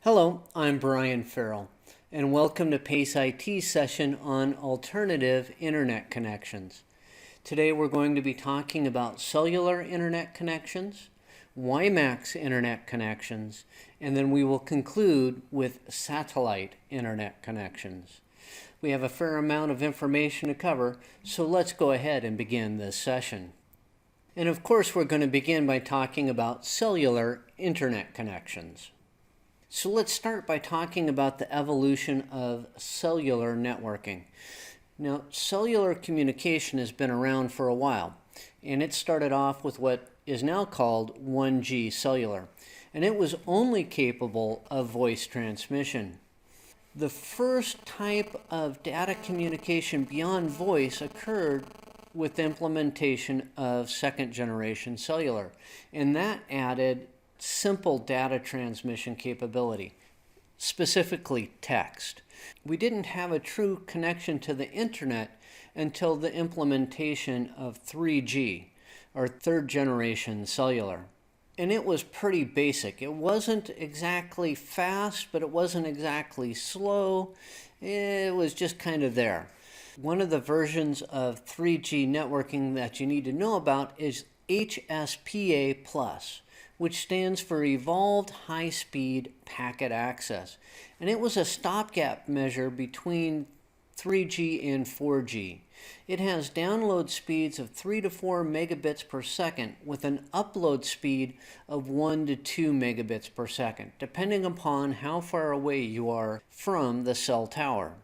Hello, I'm Brian Farrell, and welcome to PACE IT session on alternative internet connections. Today we're going to be talking about cellular internet connections, WiMAX internet connections, and then we will conclude with satellite internet connections. We have a fair amount of information to cover, so let's go ahead and begin this session. And of course, we're going to begin by talking about cellular internet connections. So let's start by talking about the evolution of cellular networking. Now, cellular communication has been around for a while, and it started off with what is now called 1G cellular, and it was only capable of voice transmission. The first type of data communication beyond voice occurred with the implementation of second generation cellular, and that added simple data transmission capability, specifically text. We didn't have a true connection to the internet until the implementation of 3G, or third generation cellular. And it was pretty basic. It wasn't exactly fast, but it wasn't exactly slow. It was just kind of there. One of the versions of 3G networking that you need to know about is HSPA+, which stands for Evolved High-Speed Packet Access. And it was a stopgap measure between 3G and 4G. It has download speeds of 3 to 4 megabits per second with an upload speed of 1 to 2 megabits per second, depending upon how far away you are from the cell tower.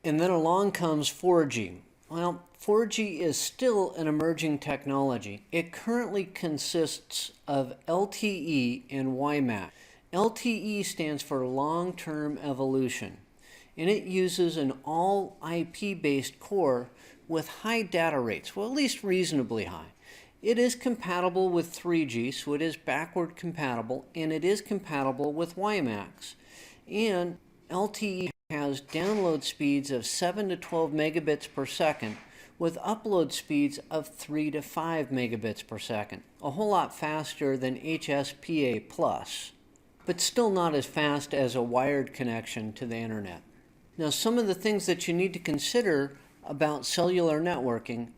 And then along comes 4G. Well, 4G is still an emerging technology. It currently consists of LTE and WiMAX. LTE stands for long-term evolution, and it uses an all IP-based core with high data rates, well, at least reasonably high. It is compatible with 3G, so it is backward compatible, and it is compatible with WiMAX. And LTE has download speeds of 7 to 12 megabits per second with upload speeds of 3 to 5 megabits per second, a whole lot faster than HSPA+, but still not as fast as a wired connection to the internet. Now, some of the things that you need to consider about cellular networking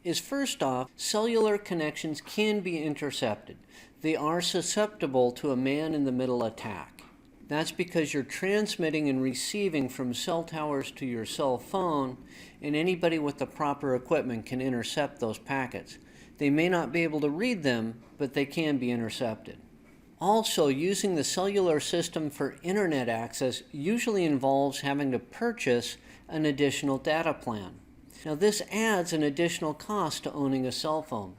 is, first off, cellular connections can be intercepted. They are susceptible to a man-in-the-middle attack. That's because you're transmitting and receiving from cell towers to your cell phone, and anybody with the proper equipment can intercept those packets. They may not be able to read them, but they can be intercepted. Also, using the cellular system for internet access usually involves having to purchase an additional data plan. Now, this adds an additional cost to owning a cell phone.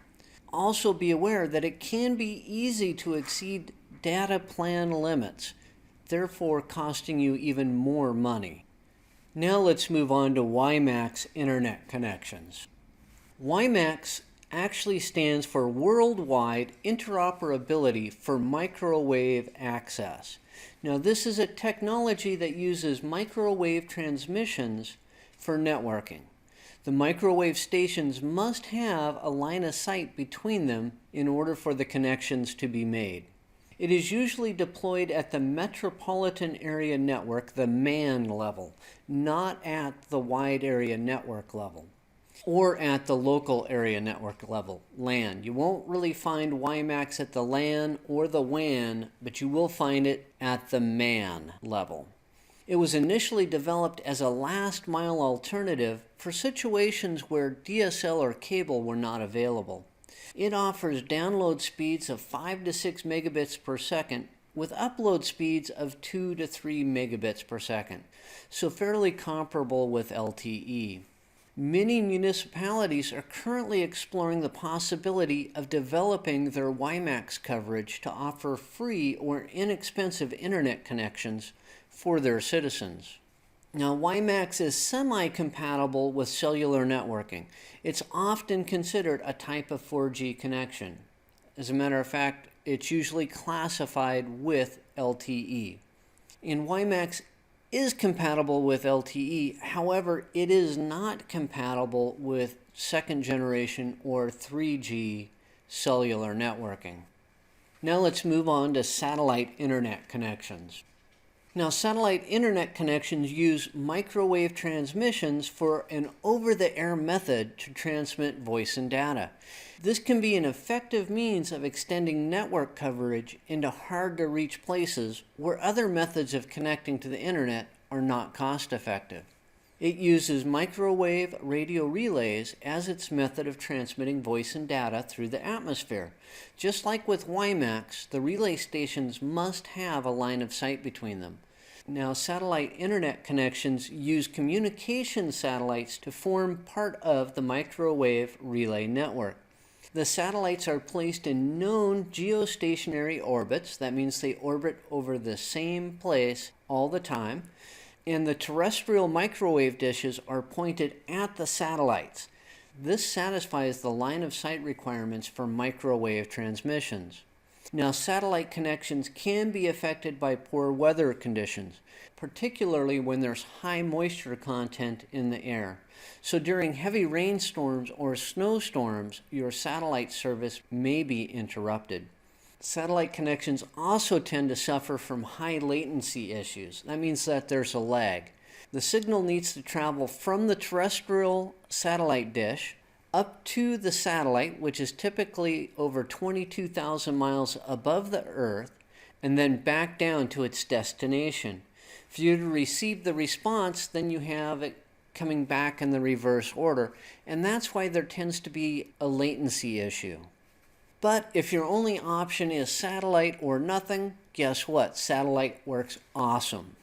Also, be aware that it can be easy to exceed data plan limits, therefore costing you even more money. Now let's move on to WiMAX internet connections. WiMAX actually stands for Worldwide Interoperability for Microwave Access. Now, this is a technology that uses microwave transmissions for networking. The microwave stations must have a line of sight between them in order for the connections to be made. It is usually deployed at the metropolitan area network, the MAN level, not at the wide area network level, or at the local area network level, LAN. You won't really find WiMAX at the LAN or the WAN, but you will find it at the MAN level. It was initially developed as a last mile alternative for situations where DSL or cable were not available. It offers download speeds of 5 to 6 megabits per second with upload speeds of 2 to 3 megabits per second, so fairly comparable with LTE. Many municipalities are currently exploring the possibility of developing their WiMAX coverage to offer free or inexpensive internet connections for their citizens. Now, WiMAX is semi-compatible with cellular networking. It's often considered a type of 4G connection. As a matter of fact, it's usually classified with LTE. And WiMAX is compatible with LTE, however, it is not compatible with second generation or 3G cellular networking. Now let's move on to satellite internet connections. Now, satellite internet connections use microwave transmissions for an over-the-air method to transmit voice and data. This can be an effective means of extending network coverage into hard-to-reach places where other methods of connecting to the internet are not cost-effective. It uses microwave radio relays as its method of transmitting voice and data through the atmosphere. Just like with WiMAX, the relay stations must have a line of sight between them. Now, satellite internet connections use communication satellites to form part of the microwave relay network. The satellites are placed in known geostationary orbits. That means they orbit over the same place all the time. And the terrestrial microwave dishes are pointed at the satellites. This satisfies the line of sight requirements for microwave transmissions. Now, satellite connections can be affected by poor weather conditions, particularly when there's high moisture content in the air. So during heavy rainstorms or snowstorms, your satellite service may be interrupted. Satellite connections also tend to suffer from high latency issues. That means that there's a lag. The signal needs to travel from the terrestrial satellite dish up to the satellite, which is typically over 22,000 miles above the Earth, and then back down to its destination. For you to receive the response, then you have it coming back in the reverse order, and that's why there tends to be a latency issue. But if your only option is satellite or nothing, guess what? Satellite works awesome.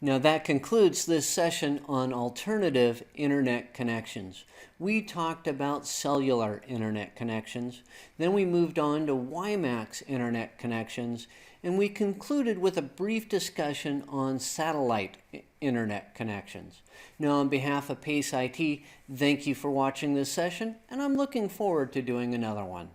Now that concludes this session on alternative internet connections. We talked about cellular internet connections, then we moved on to WiMAX internet connections, and we concluded with a brief discussion on satellite internet connections. Now, on behalf of PACE IT, thank you for watching this session, and I'm looking forward to doing another one.